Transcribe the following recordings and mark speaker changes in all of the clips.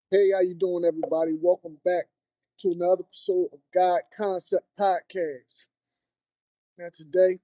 Speaker 1: Hey, how you doing, everybody? Welcome back to another episode of God Concept Podcast. Now today,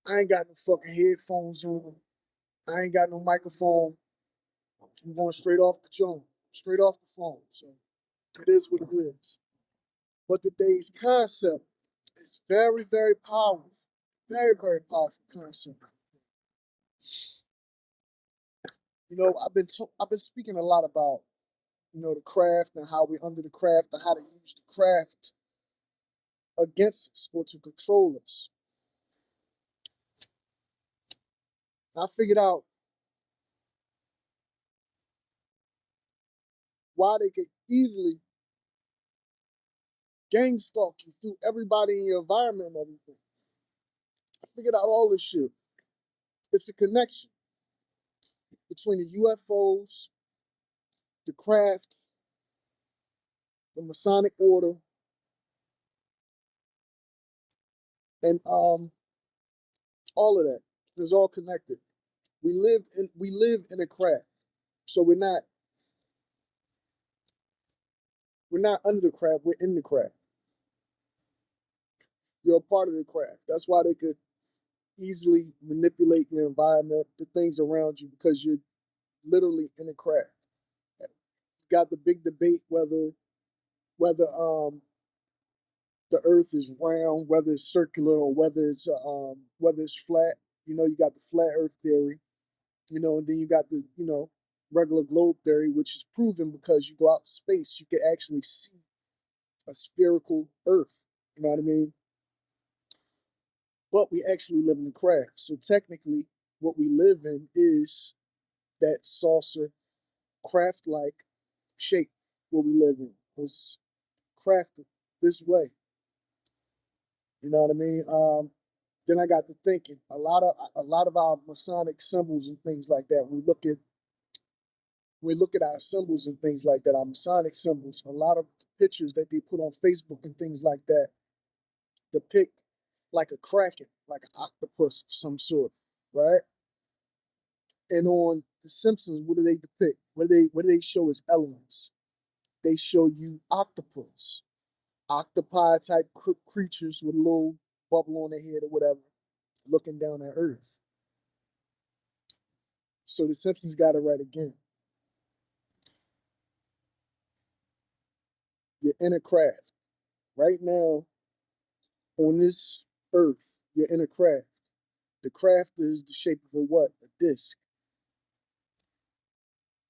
Speaker 1: I ain't got no fucking headphones on. I ain't got no microphone. I'm going straight off the phone, straight off the phone. So it is what it is. But today's concept is very, very powerful. Very, very powerful concept. I've been speaking a lot about the craft and how we under the craft and how to use the craft against us or to control us. I figured out why they could easily gang stalk you through everybody in your environment and everything. I figured out all this shit. It's a connection between the UFOs, the craft, the Masonic order, and all of that. It's all connected. We live in a craft. So we're not under the craft, we're in the craft. You're a part of the craft. That's why they could easily manipulate your environment, the things around you, because you're literally in a craft. Got the big debate whether the Earth is round, whether it's circular, or whether it's flat. You got the flat Earth theory. And then you got the regular globe theory, which is proven because you go out to space, you can actually see a spherical Earth. You know what I mean? But we actually live in the craft. So technically, what we live in is that saucer craft-like shape. What we live in is crafted this way. You know what I mean? Then I got to thinking a lot of our Masonic symbols and things like that. We look at our symbols and things like that, our Masonic symbols. A lot of the pictures that they put on Facebook and things like that depict like a kraken, like an octopus of some sort, right? And on The Simpsons, what do they depict? What do they show as elements? They show you octopus, octopi type creatures with a little bubble on their head or whatever, looking down at Earth. So The Simpsons got it right again. You're in a craft. Right now, on this Earth, you're in a craft. The craft is the shape of a what? A disc.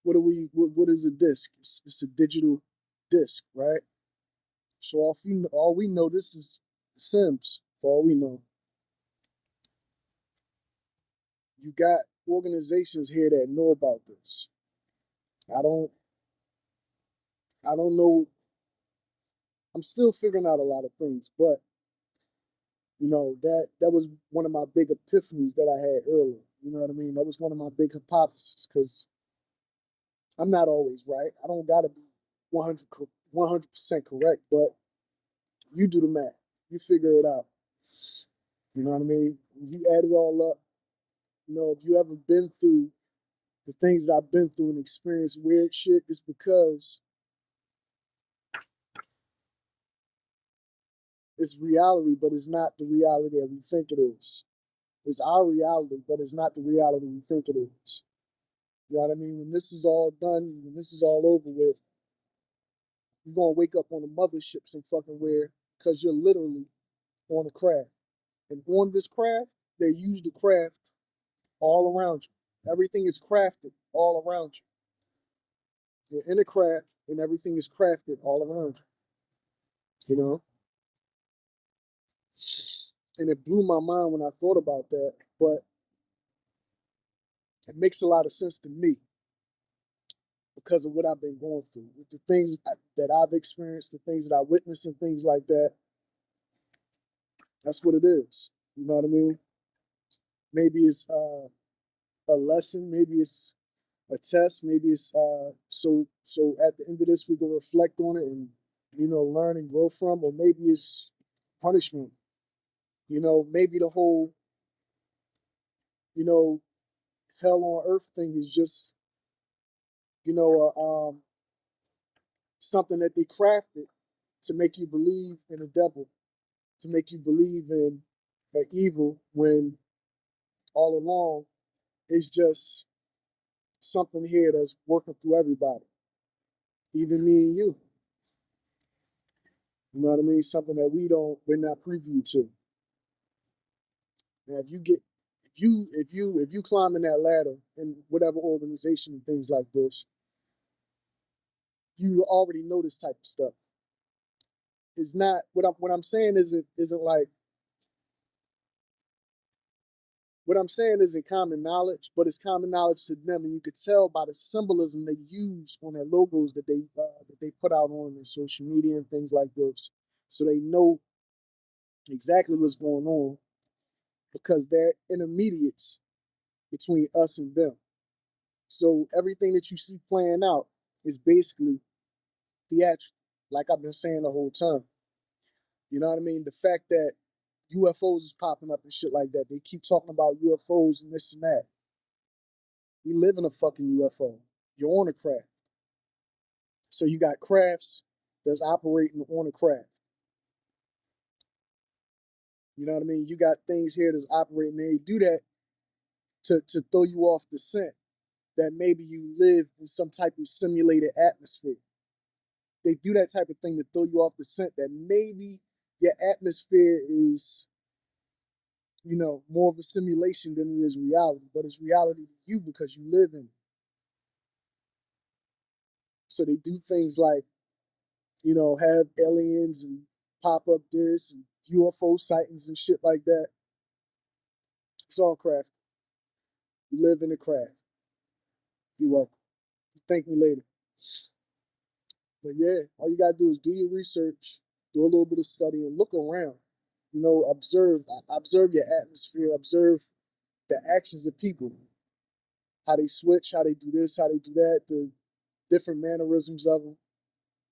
Speaker 1: What is a disc? It's a digital disc, right? So all we know, this is The Sims, for all we know. You got organizations here that know about this. I don't I don't know. I'm still figuring out a lot of things, but that was one of my big epiphanies that I had earlier. You know what I mean? That was one of my big hypotheses because I'm not always right. I don't gotta be 100% correct, but you do the math. You figure it out. You know what I mean? You add it all up. If you ever been through the things that I've been through and experienced weird shit, it's because it's reality, but it's not the reality that we think it is. It's our reality, but it's not the reality we think it is. You know what I mean? When this is all done, when this is all over with, you're gonna wake up on a mothership some fucking where, because you're literally on a craft. And on this craft, they use the craft all around you. Everything is crafted all around you. You're in a craft and everything is crafted all around you, you know? And it blew my mind when I thought about that, but it makes a lot of sense to me because of what I've been going through, with the things that I've experienced, the things that I witnessed, and things like that. That's what it is. You know what I mean? Maybe it's a lesson. Maybe it's a test. Maybe it's so at the end of this we can reflect on it and learn and grow from. Or maybe it's punishment. Maybe the whole you know hell on earth thing is just you know something that they crafted to make you believe in a devil, to make you believe in an evil, when all along it's just something here that's working through everybody, even me and you. You know what I mean? Something that we're not privy to. Now, if you climb in that ladder in whatever organization and things like this, you already know this type of stuff. It's not what I'm saying isn't like what I'm saying isn't common knowledge, but it's common knowledge to them, and you could tell by the symbolism they use on their logos that they put out on their social media and things like this, so they know exactly what's going on because they're intermediates between us and them. So everything that you see playing out is basically theatrical, like I've been saying the whole time. You know what I mean? The fact that UFOs is popping up and shit like that. They keep talking about UFOs and this and that. We live in a fucking UFO. You're on a craft. So you got crafts that's operating on a craft. You know what I mean? You got things here that's operating. They do that to throw you off the scent that maybe you live in some type of simulated atmosphere. They do that type of thing to throw you off the scent that maybe your atmosphere is, more of a simulation than it is reality, but it's reality to you because you live in it. So they do things like, have aliens and pop up this and UFO sightings and shit like that. It's all craft. You live in the craft. You're welcome. Thank me later. But yeah, all you gotta do is do your research, do a little bit of study, and look around. Observe your atmosphere, observe the actions of people, how they switch, how they do this, how they do that, the different mannerisms of them.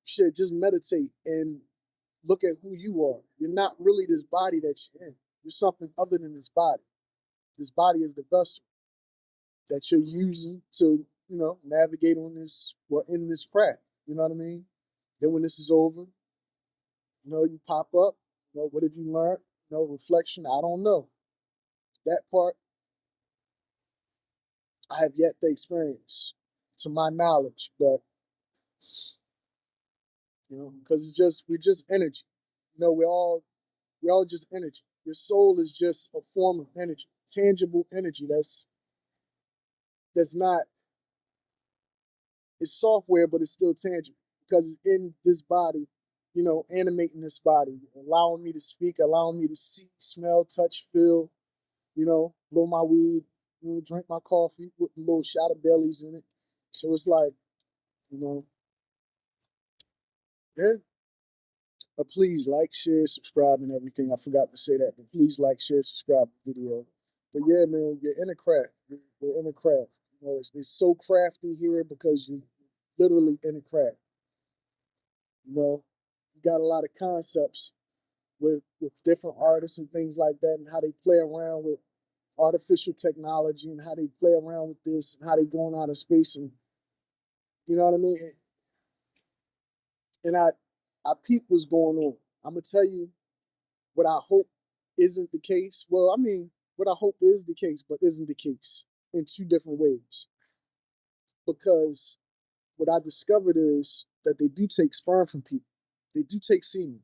Speaker 1: Shit, just meditate and look at who you are. You're not really this body that you're in. You're something other than this body. This body is the vessel that you're using to, navigate on this, in this craft. You know what I mean? Then when this is over, you pop up. What have you learned? Reflection. I don't know. That part I have yet to experience, to my knowledge. But because we're just energy. We're all just energy. Your soul is just a form of energy, tangible energy. That's not. It's software, but it's still tangible because it's in this body. Animating this body, allowing me to speak, allowing me to see, smell, touch, feel. Blow my weed, drink my coffee with a little shot of Baileys in it. So it's like, you know, yeah. Please like, share, subscribe, and everything. I forgot to say that, but please like, share, subscribe to the video. But yeah, man, you're in a craft. We're in a craft. It's so crafty here because you're literally in a craft. You got a lot of concepts with different artists and things like that, and how they play around with artificial technology and how they play around with this and how they going out of space, and you know what I mean. And I peep what's going on. I'm gonna tell you what I hope isn't the case. Well, I mean, what I hope is the case, but isn't the case in two different ways. Because what I discovered is that they do take sperm from people. They do take semen.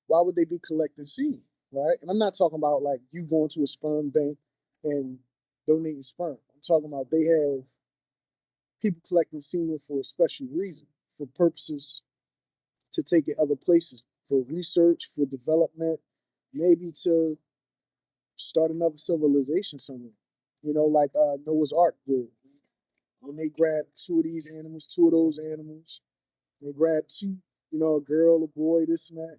Speaker 1: Why would they be collecting semen, right? And I'm not talking about like you going to a sperm bank and donating sperm. I'm talking about they have people collecting semen for a special reason, for purposes to take it other places, for research, for development, maybe to start another civilization somewhere. Like Noah's Ark did. When they grabbed two of these animals, two of those animals, they grabbed two, a girl, a boy, this and that.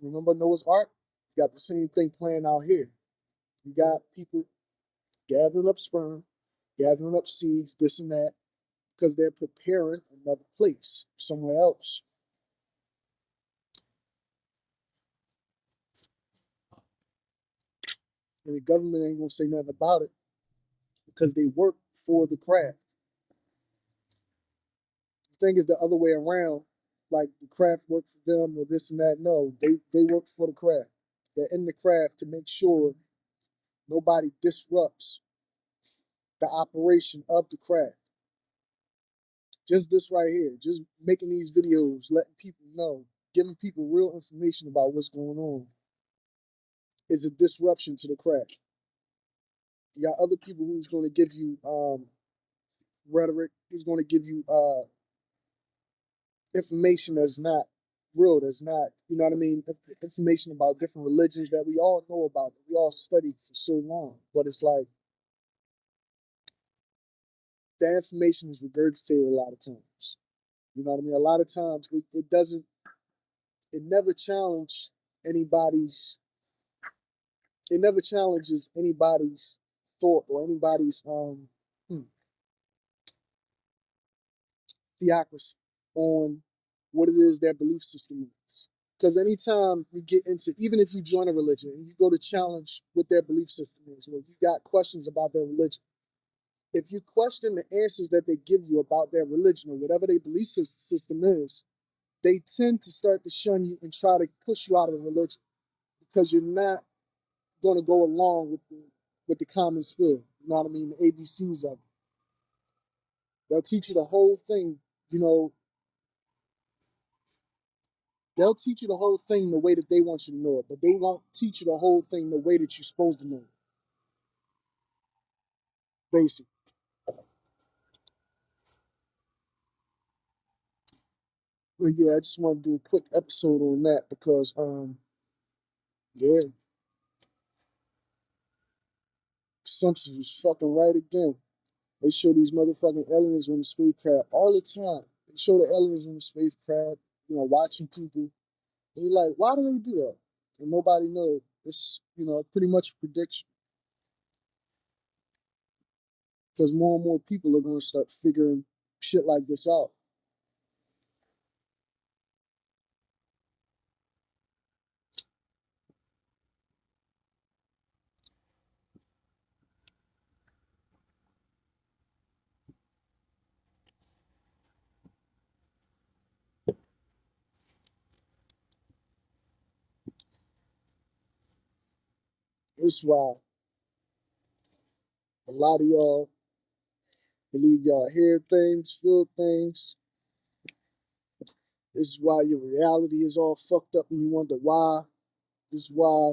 Speaker 1: Remember Noah's Ark? You got the same thing playing out here. You got people gathering up sperm, gathering up seeds, this and that, because they're preparing another place, somewhere else. And the government ain't gonna say nothing about it because they work for the craft. think it's the other way around. Like the craft work for them or this and that. No, they work for the craft. They're in the craft to make sure nobody disrupts the operation of the craft. Just this right here, just making these videos, letting people know, giving people real information about what's going on is a disruption to the craft. You got other people who's going to give you rhetoric, who's going to give you information that's not real, that's not, you know what I mean? Information about different religions that we all know about, that we all studied for so long. But it's like that information is regurgitated a lot of times. You know what I mean? A lot of times it doesn't, it never challenge anybody's, it never challenges anybody's thought or anybody's theocracy on what it is their belief system is. Because anytime we get into, even if you join a religion and you go to challenge what their belief system is, or you got questions about their religion, if you question the answers that they give you about their religion or whatever their belief system is, they tend to start to shun you and try to push you out of the religion because you're not going to go along with the common spirit. You know what I mean? The ABCs of it. They'll teach you the whole thing, you know, they'll teach you the whole thing the way that they want you to know it, but they won't teach you the whole thing the way that you're supposed to know it. Basically. But yeah, I just want to do a quick episode on that because yeah, Simpsons was fucking right again. They show these motherfucking aliens on the spacecraft all the time. They show the aliens on the spacecraft, you know, watching people. And you're like, why do they do that? And nobody knows. It's, you know, pretty much a prediction. Because more and more people are going to start figuring shit like this out. This is why a lot of y'all believe y'all hear things, feel things. This is why your reality is all fucked up and you wonder why. This is why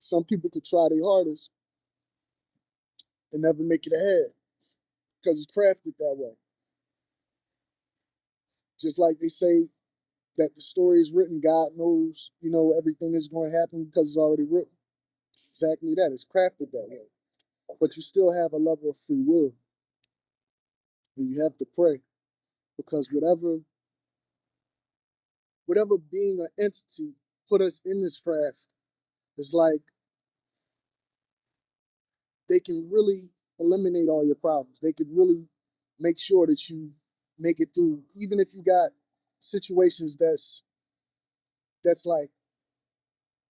Speaker 1: some people could try their hardest and never make it ahead because it's crafted that way. Just like they say that the story is written, God knows, you know, everything is going to happen because it's already written. Exactly that. It's crafted that way. But you still have a level of free will. And you have to pray because whatever being or entity put us in this craft is like they can really eliminate all your problems. They could really make sure that you make it through, even if you got situations that's like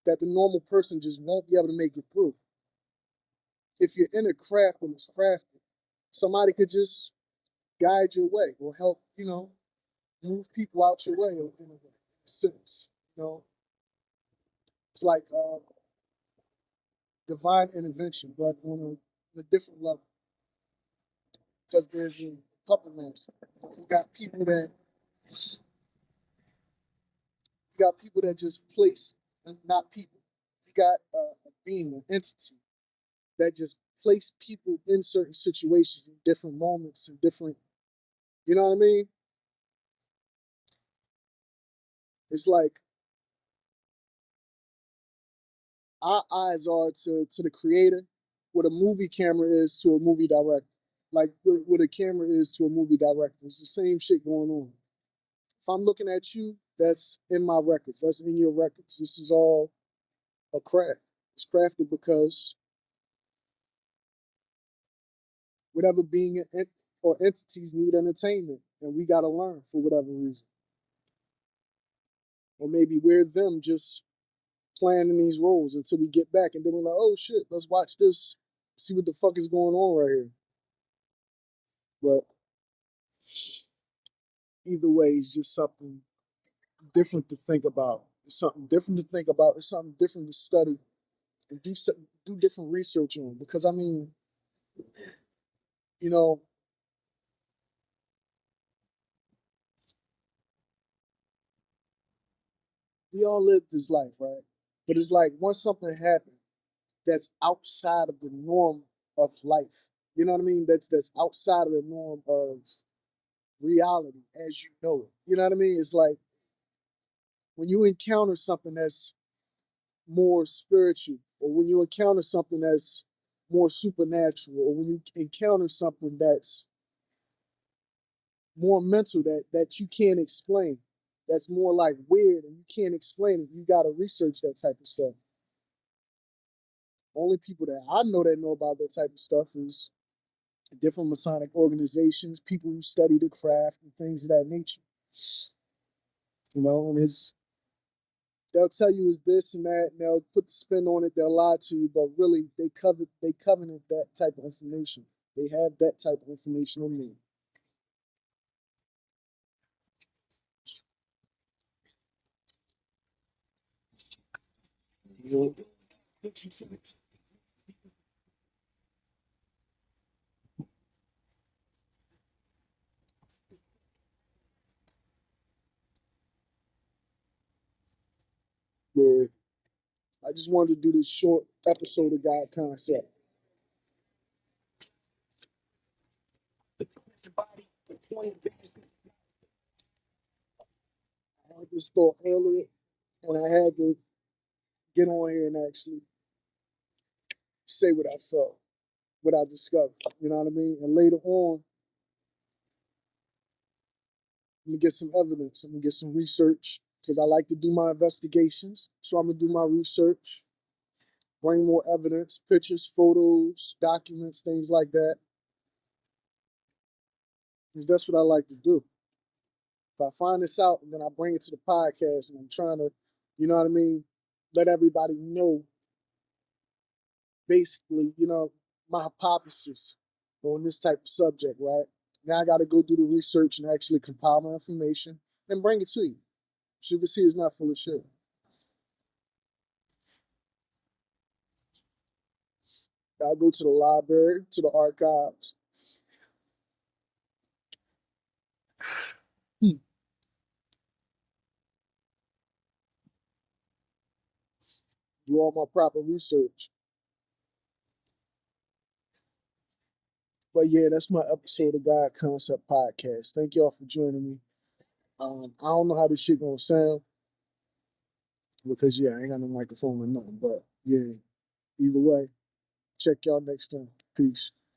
Speaker 1: that the normal person just won't be able to make it through. If you're in a craft and it's crafted, somebody could just guide your way or help, you know, move people out your way in a sense. You know, it's like divine intervention, but on a different level. Because there's a puppet master. You got people that just place, not people. You got a being, an entity that just place people in certain situations in different moments and different, you know what I mean? It's like our eyes are to the creator, what a movie camera is to a movie director. Like what a camera is to a movie director. It's the same shit going on. If I'm looking at you, that's in my records. That's in your records. This is all a craft. It's crafted because whatever being or entities need entertainment, and we got to learn for whatever reason. Or maybe we're them just playing in these roles until we get back, and then we're like, oh shit, let's watch this See what the fuck is going on right here. But either way, it's just something different to think about. It's something different to think about. It's something different to study and do different research on. Because I mean, you know, we all live this life, right? But it's like once something happens that's outside of the norm of life, you know what I mean? That's outside of the norm of reality as you know it. You know what I mean? It's like when you encounter something that's more spiritual, or when you encounter something that's more supernatural, or when you encounter something that's more mental that you can't explain, that's more like weird and you can't explain it, you got to research that type of stuff. Only people that I know that know about that type of stuff is different Masonic organizations, people who study the craft and things of that nature. You know, and it's they'll tell you it's this and that, and they'll put the spin on it, they'll lie to you, but really they covenant that type of information. They have that type of information in them. You know? Yeah. I just wanted to do this short episode of God Concept. I had this thought earlier, and I had to get on here and actually say what I felt, what I discovered. You know what I mean? And later on, I'm gonna get some evidence. I'm gonna get some research because I like to do my investigations. So I'm gonna do my research, bring more evidence, pictures, photos, documents, things like that. Because that's what I like to do. If I find this out and then I bring it to the podcast and I'm trying to, you know what I mean, let everybody know basically, my hypothesis on this type of subject, right? Now I got to go do the research and actually compile my information and bring it to you. Shiva is not full of shit. I go to the library, to the archives, do all my proper research. But yeah, that's my episode of God Concept Podcast. Thank y'all for joining me. I don't know how this shit gonna sound because yeah, I ain't got no microphone or nothing. But yeah, either way, check y'all next time. Peace.